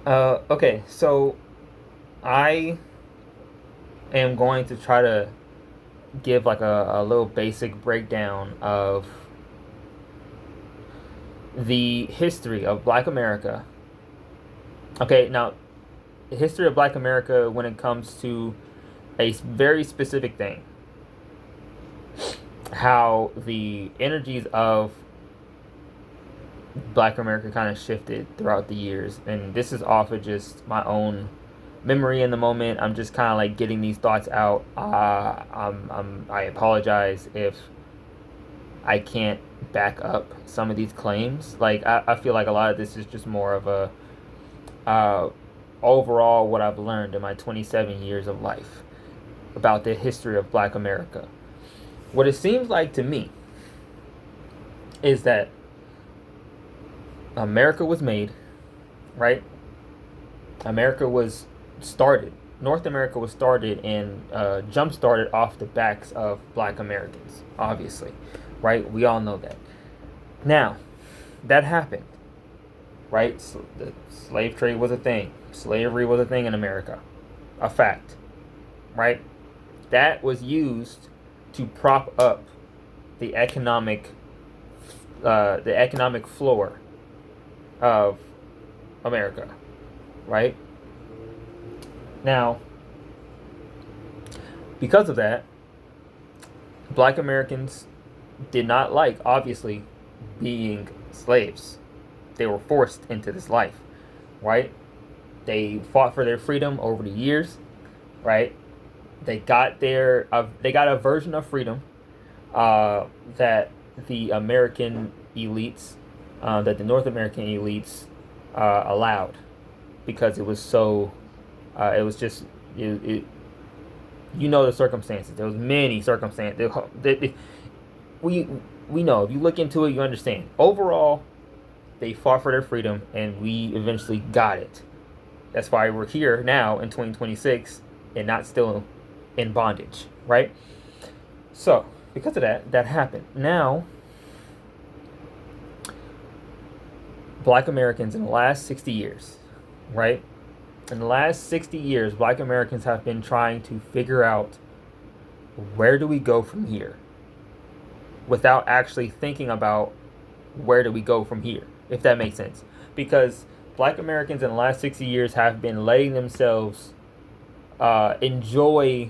Okay, so I am going to try to give like a little basic breakdown of the history of Black America. Okay, now the history of Black America when it comes to a very specific thing, how the energies of Black America kind of shifted throughout the years, and this is off of just my own memory in the moment. I'm just kind of like getting these thoughts out. I apologize if I can't back up some of these claims. Like I feel like a lot of this is just more of a uh, overall what I've learned in my 27 years of life about the history of Black America. What it seems like to me is that America was made, right? America was started. North America was started and jump started off the backs of Black Americans, obviously, right? We all know that. Now, that happened, right? So the slave trade was a thing. Slavery was a thing in America, a fact, right? That was used to prop up the economic floor of America, right? Now, because of that, Black Americans did not like, obviously, being slaves. They were forced into this life, right? They fought for their freedom over the years, right? They got a version of freedom that the American elites, that the North American elites allowed, because it was so, it was just, you know the circumstances. There was many circumstances. We we know, if you look into it, you understand. Overall, they fought for their freedom, and we eventually got it. That's why we're here now in 2026 and not still in bondage, right? So, because of that, that happened. Now, Black Americans in the last 60 years, right? In the last 60 years, Black Americans have been trying to figure out, where do we go from here, without actually thinking about where do we go from here, if that makes sense. Because Black Americans in the last 60 years have been letting themselves enjoy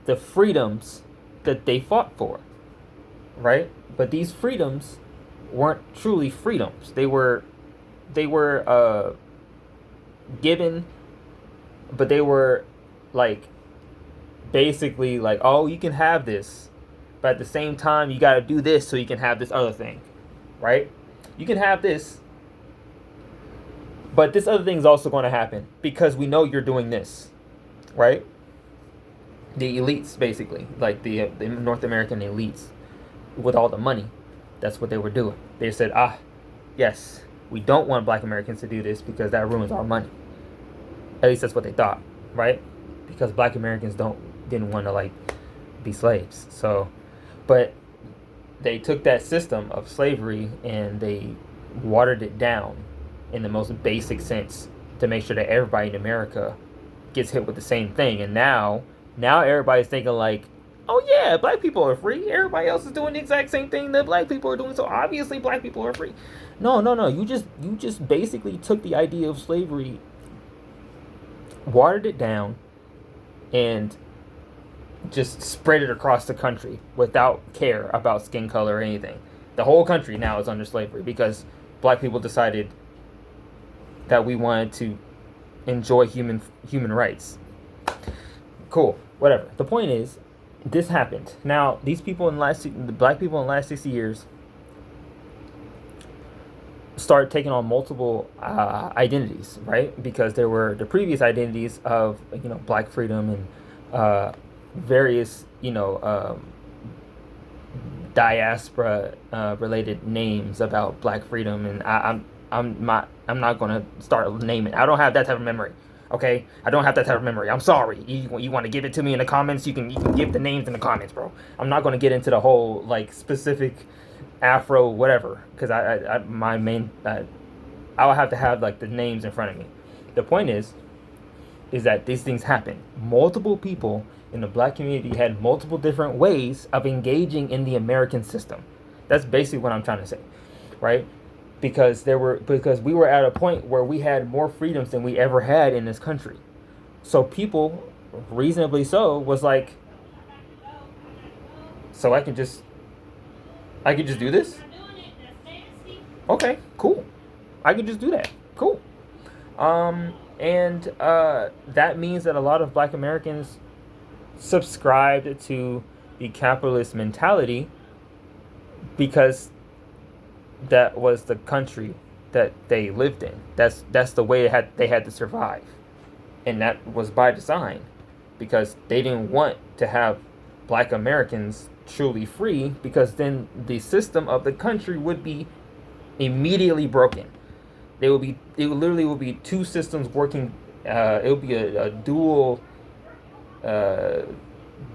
the freedoms that they fought for, right? But these freedoms weren't truly freedoms. They were given, but they were like basically like, oh, you can have this, but at the same time you got to do this so you can have this other thing, right? You can have this, but this other thing is also going to happen because we know you're doing this, right? The elites, basically, like the North American elites, with all the money, that's what they were doing. They said, yes, we don't want Black Americans to do this because that ruins our money. At least that's what they thought, right? Because Black Americans didn't want to like be slaves. So, but they took that system of slavery and they watered it down in the most basic sense to make sure that everybody in America gets hit with the same thing. And now everybody's thinking like, oh yeah, Black people are free. Everybody else is doing the exact same thing that Black people are doing, so obviously Black people are free. No, no, no. You just basically took the idea of slavery, watered it down, and just spread it across the country without care about skin color or anything. The whole country now is under slavery because Black people decided that we wanted to enjoy human rights. Cool, whatever. The point is, this happened. Now, the Black people in the last 60 years started taking on multiple identities, right? Because there were the previous identities of, Black freedom and various, diaspora related names about Black freedom, and I'm not gonna start naming. I don't have that type of memory. Okay, I don't have that type of memory. I'm sorry. You want to give it to me in the comments? You can give the names in the comments, bro. I'm not gonna get into the whole like specific Afro whatever, because I my main I will have to have like the names in front of me. The point is that these things happen. Multiple people in the black community had multiple different ways of engaging in the American system. That's basically what I'm trying to say, right? Because we were at a point where we had more freedoms than we ever had in this country. So people, reasonably so, was like, so I can just do this? Okay, cool. I can just do that. Cool. And that means that a lot of black Americans subscribed to the capitalist mentality because that was the country that they lived in. That's the way they had to survive. And that was by design, because they didn't want to have black Americans truly free, because then the system of the country would be immediately broken. It literally will be two systems working. It will be a dual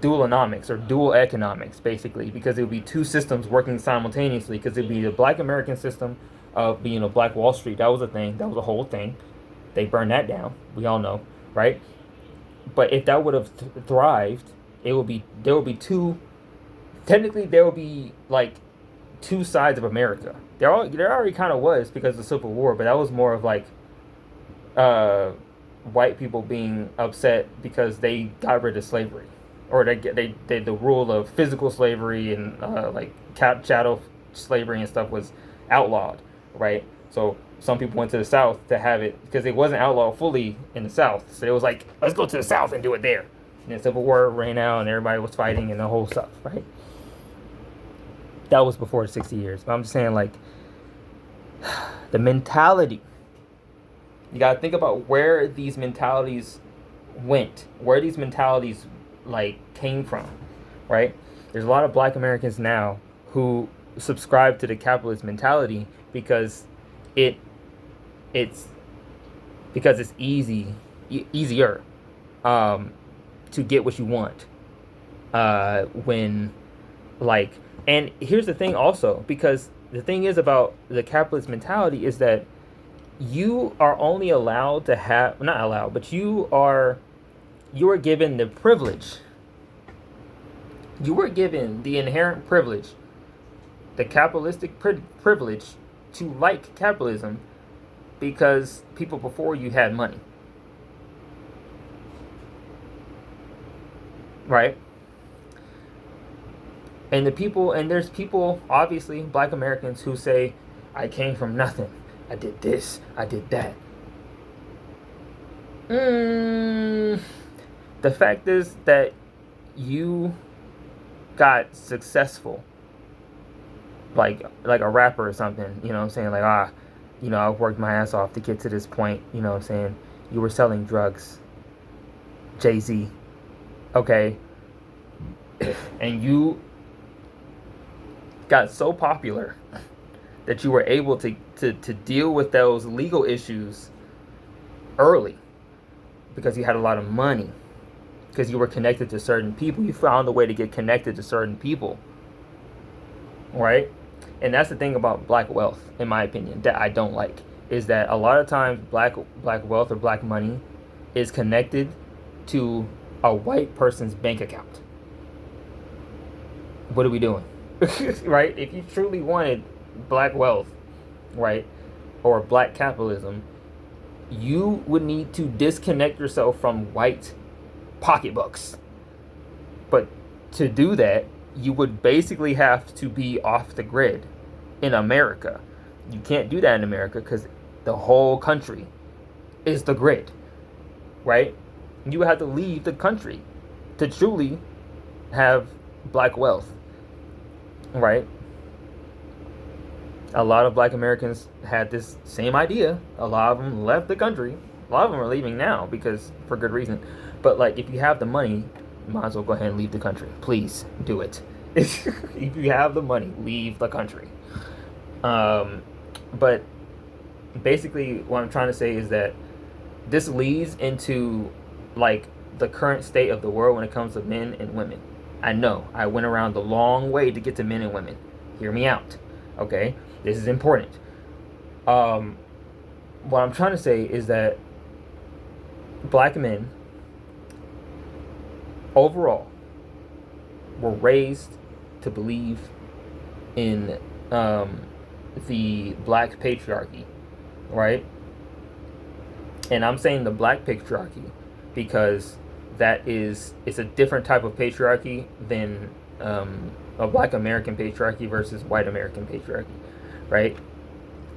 economics, or dual economics, basically, because it would be two systems working simultaneously. Because it would be the black American system of being a Black Wall Street. That was a thing. That was a whole thing. They burned that down. We all know, right? But if that would have thrived, there would be two. Technically, there would be like two sides of America. There already kind of was, because of the Civil War, but that was more of like white people being upset because they got rid of slavery, or they the rule of physical slavery and like chattel slavery and stuff was outlawed, right? So some people went to the South to have it, because it wasn't outlawed fully in the South. So it was like, let's go to the South and do it there. And the Civil War ran out and everybody was fighting and the whole stuff, right? That was before 60 years. But I'm just saying, like, the mentality. You got to think about where these mentalities went, where these mentalities, like, came from, right? There's a lot of black Americans now who subscribe to the capitalist mentality because it's easier to get what you want when, like, and here's the thing also, because the thing is about the capitalist mentality is that you are only allowed to have, not allowed, but you are given the privilege. You were given the inherent privilege, the capitalistic privilege, to like capitalism because people before you had money. Right? And there's people, obviously, black Americans, who say, I came from nothing. I did this. I did that. The fact is that you got successful, like a rapper or something, you know what I'm saying? Like, I worked my ass off to get to this point, you know what I'm saying? You were selling drugs. Jay-Z. Okay. And you got so popular that you were able to deal with those legal issues early because you had a lot of money, because you were connected to certain people. You found a way to get connected to certain people, right? And that's the thing about black wealth, in my opinion, that I don't like, is that a lot of times black wealth or black money is connected to a white person's bank account. What are we doing? Right? If you truly wanted black wealth, right, or black capitalism, you would need to disconnect yourself from white pocketbooks. But to do that, you would basically have to be off the grid in America. You can't do that in America because the whole country is the grid, right? You would have to leave the country to truly have black wealth, right? A lot of black Americans had this same idea. A lot of them left the country. A lot of them are leaving now because for good reason. But like, if you have the money, you might as well go ahead and leave the country. Please do it. If you have the money, leave the country. But basically what I'm trying to say is that this leads into like the current state of the world when it comes to men and women. I know I went around the long way to get to men and women. Hear me out. Okay? This is important. What I'm trying to say is that black men overall were raised to believe in the black patriarchy, right? And I'm saying the black patriarchy because it's a different type of patriarchy than a black American patriarchy versus white American patriarchy, right?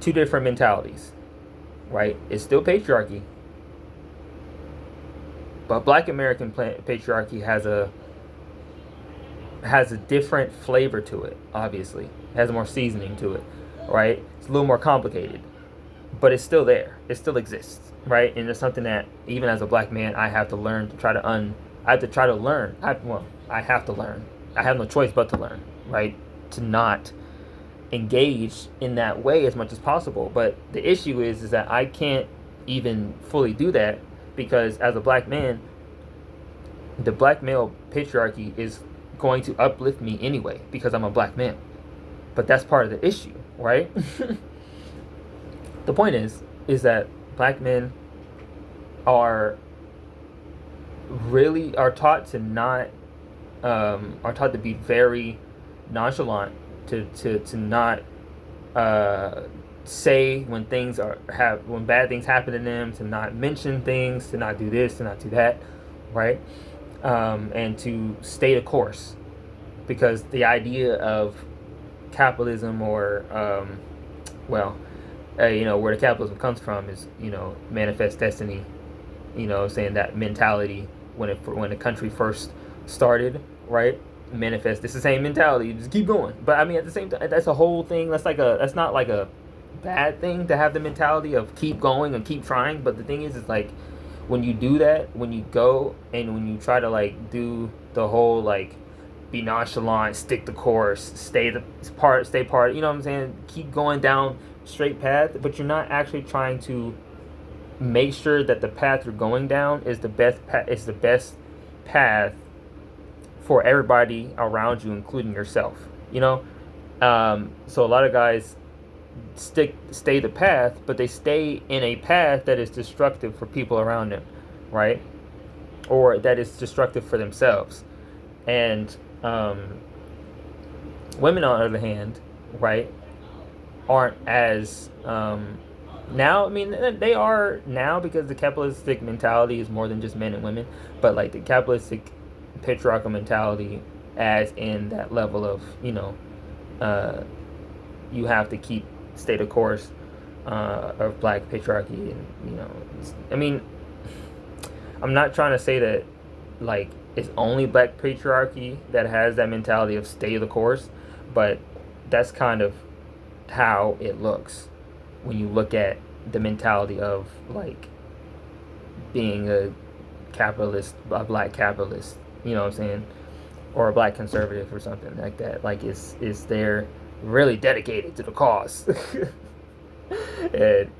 Two different mentalities, right? It's still patriarchy, but black American patriarchy has a different flavor to it. Obviously, it has more seasoning to it, right? It's a little more complicated, but it's still there. It still exists, right? And it's something that even as a black man, I have to learn to try to I have to try to learn. I have to learn. I have no choice but to learn, right? To not engage in that way as much as possible. But the issue is that I can't even fully do that because as a black man, the black male patriarchy is going to uplift me anyway because I'm a black man. But that's part of the issue, right? The point is that black men are are taught to not are taught to be very nonchalant, to not say when when bad things happen to them, to not mention things, to not do this, to not do that, right? And to stay the course, because the idea of capitalism or where the capitalism comes from is manifest destiny, saying that mentality when the country first started, right? Manifest, it's the same mentality, just keep going. But I mean, at the same time, that's a whole thing. That's not like a bad thing to have the mentality of keep going and keep trying. But the thing is like when you do that, when you go and when you try to like do the whole like be nonchalant, stick the course, stay part, you know what I'm saying, keep going down straight path, but you're not actually trying to make sure that the path you're going down is the best path for everybody around you, including yourself. So a lot of guys stay the path, but they stay in a path that is destructive for people around them, right? Or that is destructive for themselves. And women, on the other hand, right, aren't as now. I mean, they are now because the capitalistic mentality is more than just men and women, but like the capitalistic patriarchal mentality, as in that level of you have to stay the course of black patriarchy, and I mean, I'm not trying to say that like it's only black patriarchy that has that mentality of stay the course, but that's kind of how it looks when you look at the mentality of like being a black capitalist, you know what I'm saying, or a black conservative or something like that. Like is they're really dedicated to the cause, and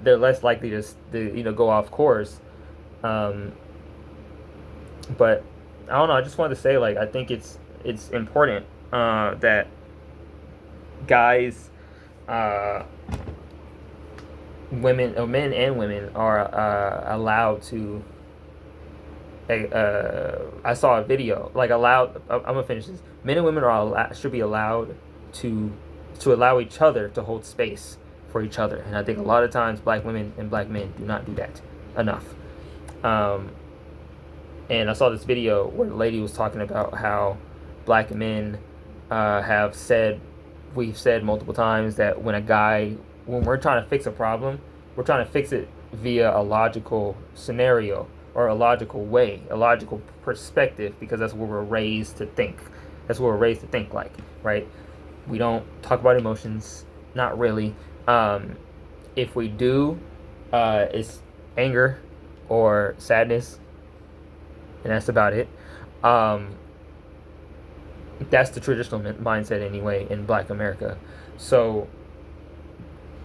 they're less likely to go off course. But I don't know. I just wanted to say, like, I think it's important that guys, men and women are allowed to. I saw a video like allowed. I'm gonna finish this. Men and women should be allowed to allow each other to hold space for each other, and I think a lot of times black women and black men do not do that enough. And I saw this video where the lady was talking about how black men we've said multiple times that when we're trying to fix a problem, we're trying to fix it via a logical scenario or a logical way, a logical perspective, because that's what we're raised to think. That's what we're raised to think like, right? We don't talk about emotions, not really. If we do, it's anger or sadness, and that's about it. That's the traditional mindset anyway in Black America. So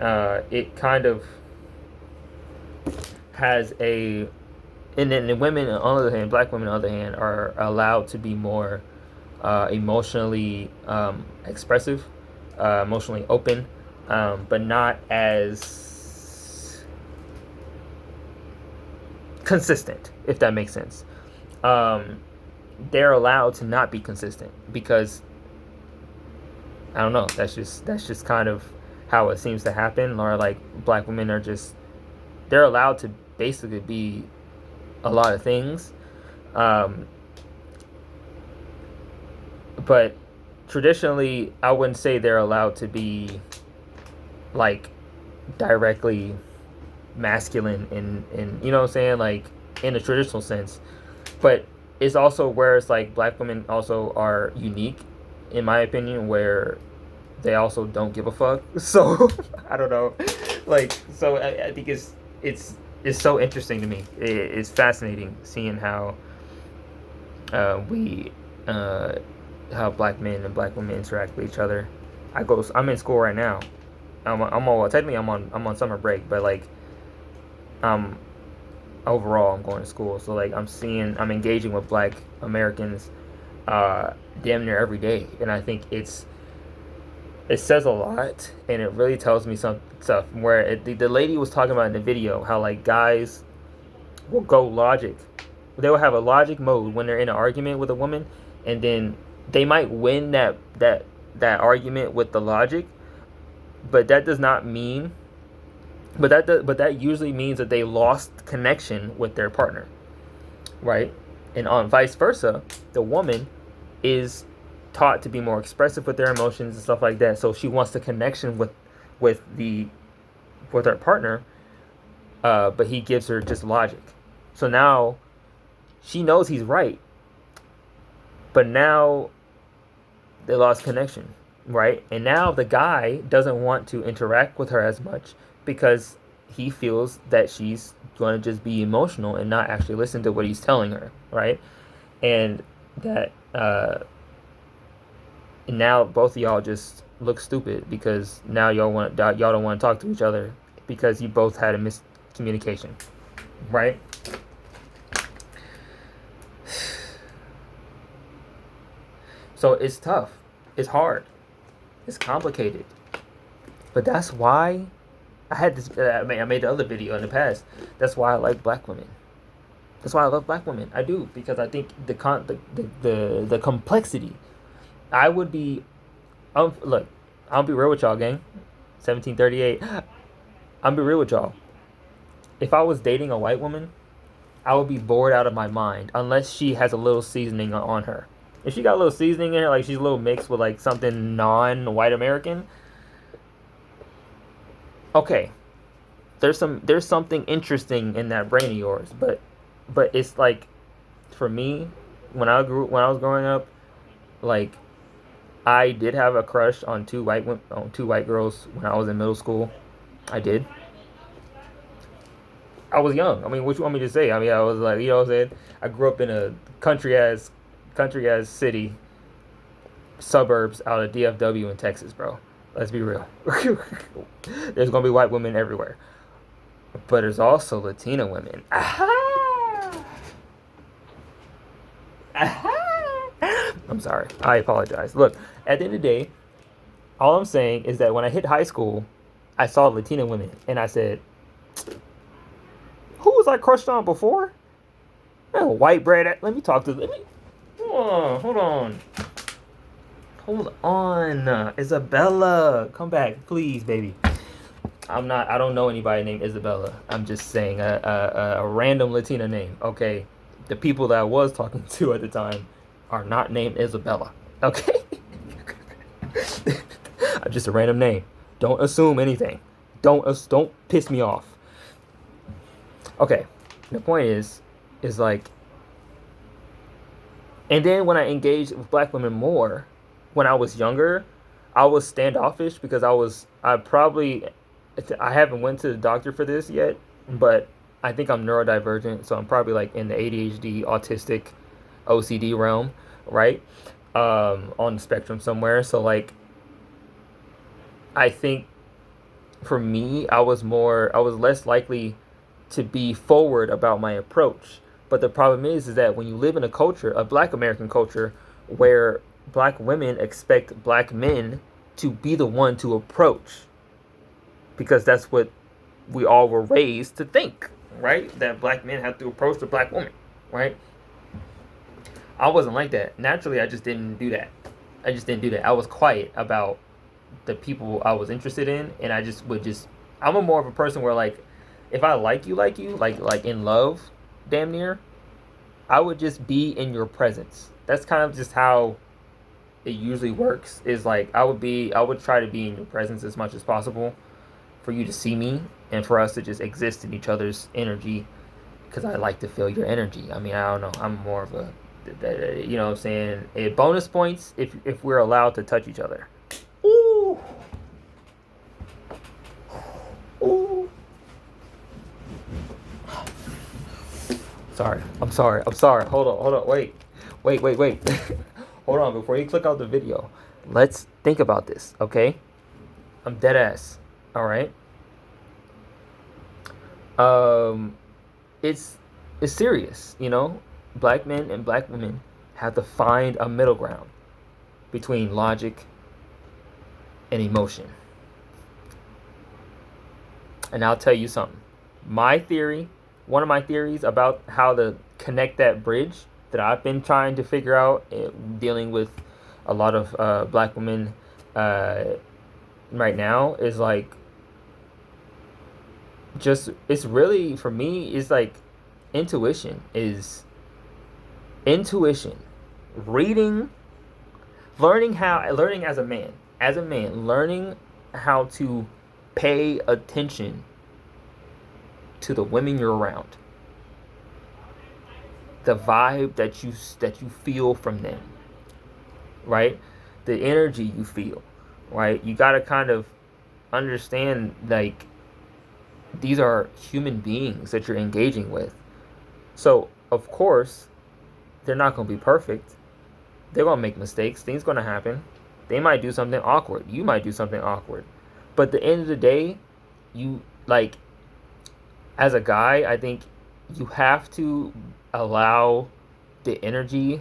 it kind of has and then the women on the other hand, black women on the other hand, are allowed to be more emotionally expressive, emotionally open, but not as consistent, if that makes sense. Um, they're allowed to not be consistent because I don't know. That's just kind of how it seems to happen. Or like black women are just they're allowed to basically be a lot of things, um, but traditionally I wouldn't say they're allowed to be like directly masculine in you know what I'm saying, like in a traditional sense. But it's also where it's like black women also are unique, in my opinion, where they also don't give a fuck. So I don't know, like so I think it's so interesting to me. It's fascinating seeing we how black men and black women interact with each other. I'm in school right now. I'm on, well, technically I'm on summer break, but like um overall I'm going to school. So like I'm engaging with black Americans damn near every day, and I think it says a lot, and it really tells me some stuff. Where the lady was talking about in the video how like guys will go logic. They will have a logic mode when they're in an argument with a woman, and then they might win that argument with the logic, but that does not mean. But that usually means that they lost connection with their partner, right? And on vice versa, the woman is taught to be more expressive with their emotions and stuff like that. So she wants the connection with the with her partner, but he gives her just logic. So now she knows he's right, but now they lost connection, right? And now the guy doesn't want to interact with her as much because he feels that she's going to just be emotional and not actually listen to what he's telling her, right? And that and now both of y'all just look stupid because now y'all don't want to talk to each other because you both had a miscommunication, right? So it's tough, it's hard, it's complicated, but that's why I had this. I made the other video in the past. That's why I like black women. That's why I love black women. I do, because I think the complexity. I would be, look, I'll be real with y'all, gang. 1738. I'll be real with y'all. If I was dating a white woman, I would be bored out of my mind unless she has a little seasoning on her. If she got a little seasoning in her, like she's a little mixed with like something non-white American, okay, there's something interesting in that brain of yours. But it's like, for me, when I was growing up, like I did have a crush on two white girls when I was in middle school. I did. I was young. I mean, what you want me to say? I mean, I was like, you know what I'm saying? I grew up in a country ass city, suburbs out of DFW in Texas, bro. Let's be real. There's gonna be white women everywhere, but there's also Latina women. Aha! Aha! I'm sorry. I apologize. Look, at the end of the day, all I'm saying is that when I hit high school, I saw Latina women, and I said, "Who was I crushed on before? Oh, white bread. Let me talk to. Let me. Hold on, Isabella, come back, please, baby. I don't know anybody named Isabella. I'm just saying a random Latina name. Okay, the people that I was talking to at the time are not named Isabella. Okay, just a random name. Don't assume anything. Don't piss me off. Okay, the point is like, and then when I engaged with black women more, when I was younger, I was standoffish because I haven't went to the doctor for this yet, but I think I'm neurodivergent, so I'm probably like in the ADHD, autistic, OCD realm, right? On the spectrum somewhere. So like, I think for me, I was less likely to be forward about my approach. But the problem is that when you live in a culture, a black American culture, where black women expect black men to be the one to approach, because that's what we all were raised to think, right? That black men have to approach the black woman, right? I wasn't like that. Naturally, I just didn't do that. I was quiet about the people I was interested in, and I just would just. I'm a more of a person where like, if I like you, like in love, damn near, I would just be in your presence. That's kind of just how it usually works. Is like I would try to be in your presence as much as possible, for you to see me and for us to just exist in each other's energy, because I like to feel your energy. I mean, I don't know. I'm more of a, you know what I'm saying? Bonus points if we're allowed to touch each other. Ooh. Ooh. Sorry. I'm sorry. Hold on. Wait. Hold on. Before you click out the video, let's think about this, okay? I'm dead ass. All right. Um, it's it's serious, you know. Black men and black women have to find a middle ground between logic and emotion. And I'll tell you something. My theory, one of my theories about how to connect that bridge that I've been trying to figure out, dealing with a lot of black women uh, right now, is like, just, it's really, for me, it's like intuition is intuition, reading, learning as a man, learning how to pay attention to the women you're around, the vibe that you feel from them, right? The energy you feel, right? You got to kind of understand, like, these are human beings that you're engaging with. So, of course, they're not going to be perfect. They're going to make mistakes. Things going to happen. They might do something awkward. You might do something awkward. But at the end of the day, you, like, as a guy, I think you have to allow the energy.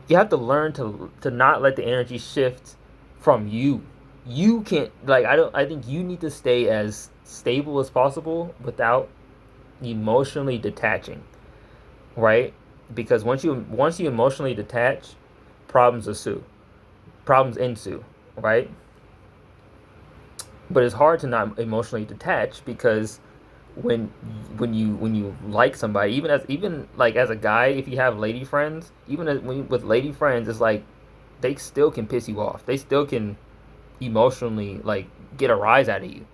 You have to learn to not let the energy shift from you. You can't, like, I think you need to stay as stable as possible without emotionally detaching, right? Because once you emotionally detach, problems ensue. Problems ensue, right? But it's hard to not emotionally detach, because when when you like somebody, even like as a guy, if you have lady friends, with lady friends, it's like they still can piss you off. They still can emotionally, like, get a rise out of you.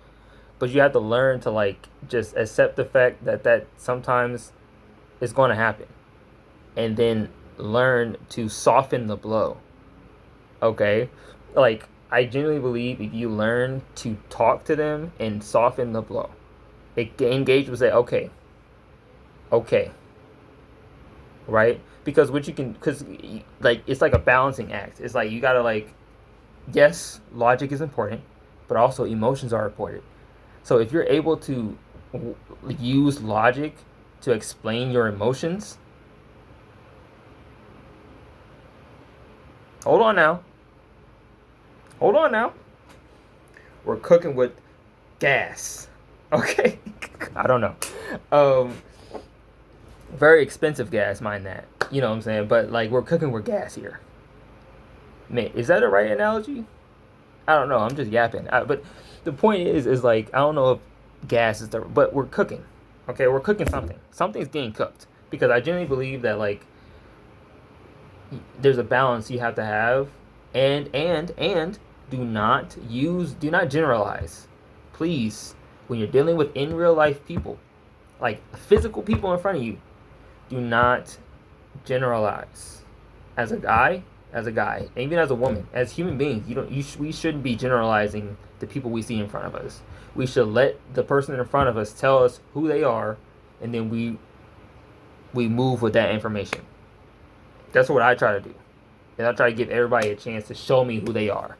But you have to learn to, like, just accept the fact that sometimes it's going to happen, and then learn to soften the blow. Okay, like, I genuinely believe if you learn to talk to them and soften the blow, engage with, say, okay, right? Because what you can, because, like, it's like a balancing act. It's like you gotta, like, yes, logic is important, but also emotions are important. So if you're able to use logic to explain your emotions, hold on now, we're cooking with gas, okay? I don't know. Um, Very expensive gas, mind that. You know what I'm saying? But, like, we're cooking with gas here. Man, is that a right analogy? I don't know. I'm just yapping. But the point is like, I don't know if gas is the, but we're cooking. Okay, we're cooking something. Something's getting cooked, because I genuinely believe that, like, there's a balance you have to have, and do not generalize, please. When you're dealing with in real life people, like physical people in front of you, do not generalize. As a guy, even as a woman, as human beings, we shouldn't be generalizing the people we see in front of us. We should let the person in front of us tell us who they are, and then we move with that information. That's what I try to do. And I try to give everybody a chance to show me who they are.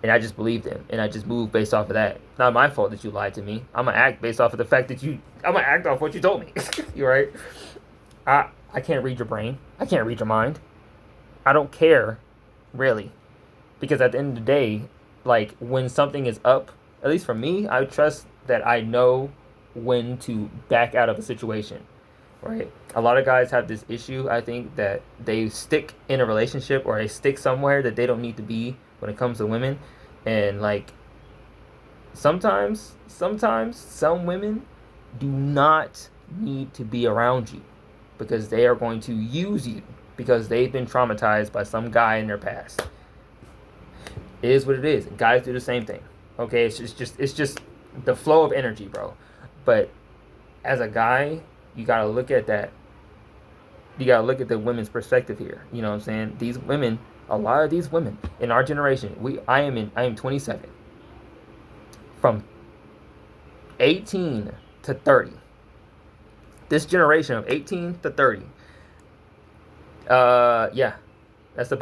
And I just believe them, and I just move based off of that. It's not my fault that you lied to me. I'm gonna act based off of the fact that I'm gonna act off what you told me. You're right. I can't read your brain. I can't read your mind. I don't care, really, because at the end of the day, like, when something is up, at least for me, I trust that I know when to back out of a situation, right? A lot of guys have this issue, I think, that they stick in a relationship or they stick somewhere that they don't need to be when it comes to women. And like sometimes some women do not need to be around you because they are going to use you because they've been traumatized by some guy in their past. It is what it is. Guys do the same thing. Okay, it's just the flow of energy, bro. But as a guy, you gotta look at that. You gotta look at the women's perspective here. You know what I'm saying? These women, a lot of these women in our generation, I am 27. From 18 to 30. This generation of 18 to 30. Yeah, that's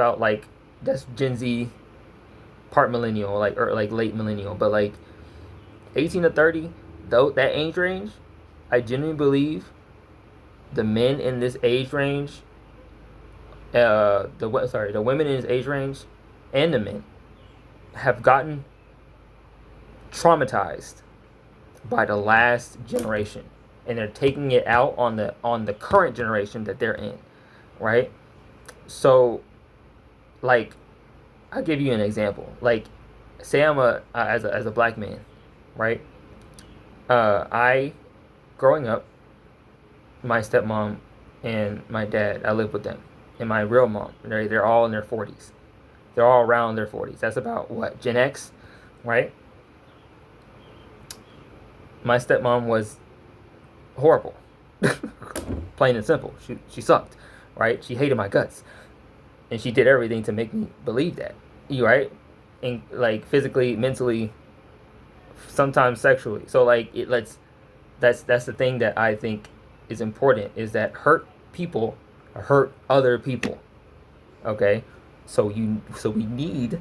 Gen Z, part millennial, or like late millennial, but like 18 to 30, though that age range, I genuinely believe the men in this age range, the women in this age range, and the men have gotten traumatized by the last generation, and they're taking it out on the current generation that they're in, right? So, like, I'll give you an example. Like, say I'm as a black man, right? I growing up, my stepmom and my dad, I lived with them, and my real mom, they're all in their 40s. They're all around their 40s. That's about what, Gen X, right? My stepmom was horrible. Plain and simple. She sucked, right? She hated my guts. And she did everything to make me believe that. You right? And like physically, mentally, sometimes sexually. So like that's the thing that I think is important, is that hurt people hurt other people. Okay? So we need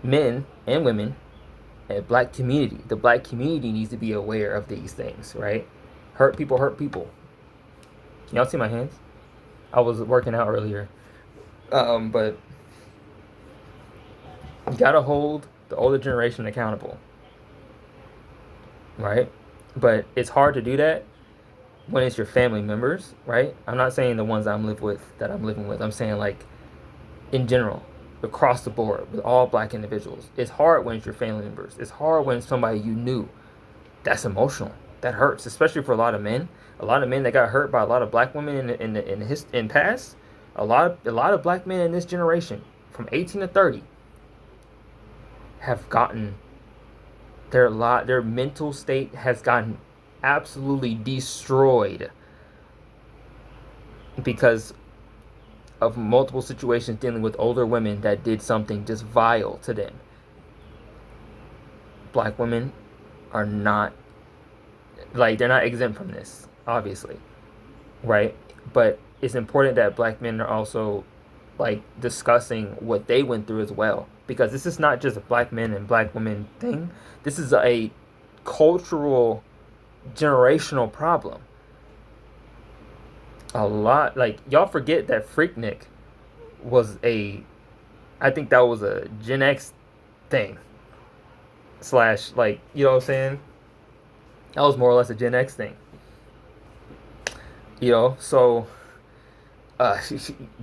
men and women and black community. The black community needs to be aware of these things, right? Hurt people hurt people. Can y'all see my hands? I was working out earlier. But you gotta hold the older generation accountable, right? But it's hard to do that when it's your family members, right? I'm not saying the ones that I'm living with. I'm saying like in general, across the board with all black individuals. It's hard when it's your family members. It's hard when it's somebody you knew. That's emotional. That hurts, especially for a lot of men. A lot of men that got hurt by a lot of black women in past. A lot of black men in this generation, from 18 to 30, have gotten their mental state has gotten absolutely destroyed because of multiple situations dealing with older women that did something just vile to them. Black women are not, like, they're not exempt from this, obviously, right? But it's important that black men are also like discussing what they went through as well, because this is not just a black men and black women thing. This is a cultural, generational problem. A lot, like, y'all forget that Freaknik I think that was a Gen X thing, slash, like, you know what I'm saying? That was more or less a Gen X thing. So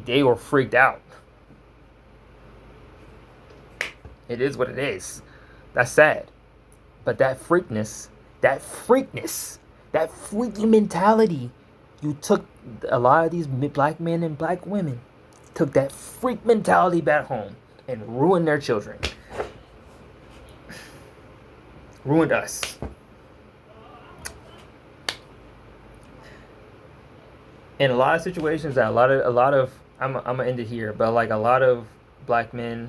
they were freaked out. It is what it is. That's sad. But that freaky mentality, you took a lot of these black men and black women, took that freak mentality back home and ruined their children. Ruined us. In a lot of situations, that a lot of I'm gonna end it here, but like a lot of black men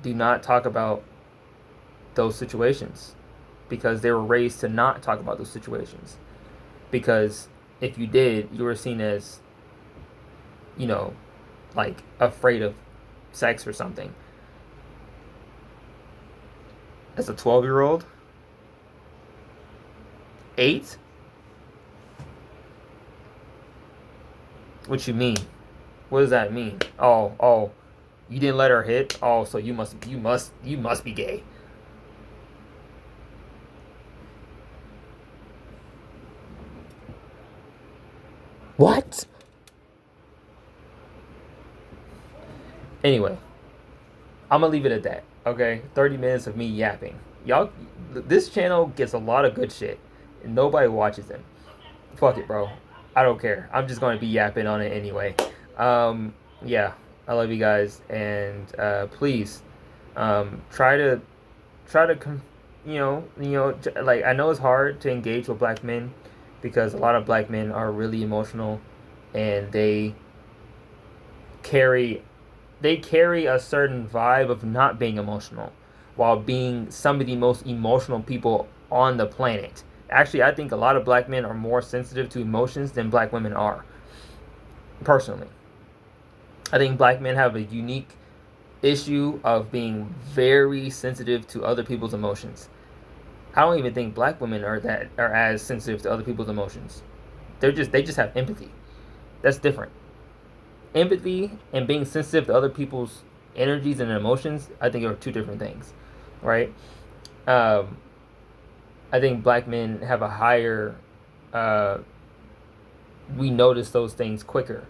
do not talk about those situations because they were raised to not talk about those situations. Because if you did, you were seen as, like afraid of sex or something. As a 12-year-old, 8. What you mean? What does that mean? Oh, you didn't let her hit? Oh, so you must be gay. What? Anyway, I'm gonna leave it at that. Okay, 30 minutes of me yapping. Y'all, this channel gets a lot of good shit, and nobody watches them. Fuck it, bro. I don't care. I'm just gonna be yapping on it anyway. Yeah, I love you guys, and please, try to, try to, like I know it's hard to engage with black men because a lot of black men are really emotional, and carry they carry a certain vibe of not being emotional while being some of the most emotional people on the planet. Actually, I think a lot of black men are more sensitive to emotions than black women are. Personally, I think black men have a unique issue of being very sensitive to other people's emotions. I don't even think black women are as sensitive to other people's emotions. They just have empathy. That's different. Empathy and being sensitive to other people's energies and emotions, I think, are two different things, right? Um, I think black men have a higher. Uh, we notice those things quicker,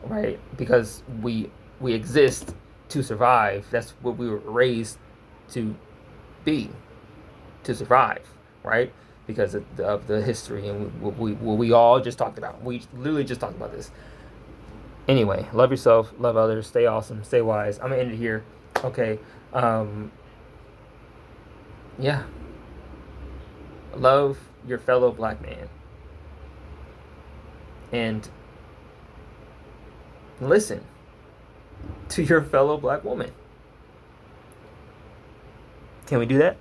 right? Because we exist to survive. That's what we were raised to be, to survive, right? Because of the history and what we all just talked about. We literally just talked about this. Anyway, love yourself, love others, stay awesome, stay wise. I'm gonna end it here. Okay. Yeah. Love your fellow black man. And listen to your fellow black woman. Can we do that?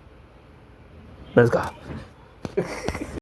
Let's go.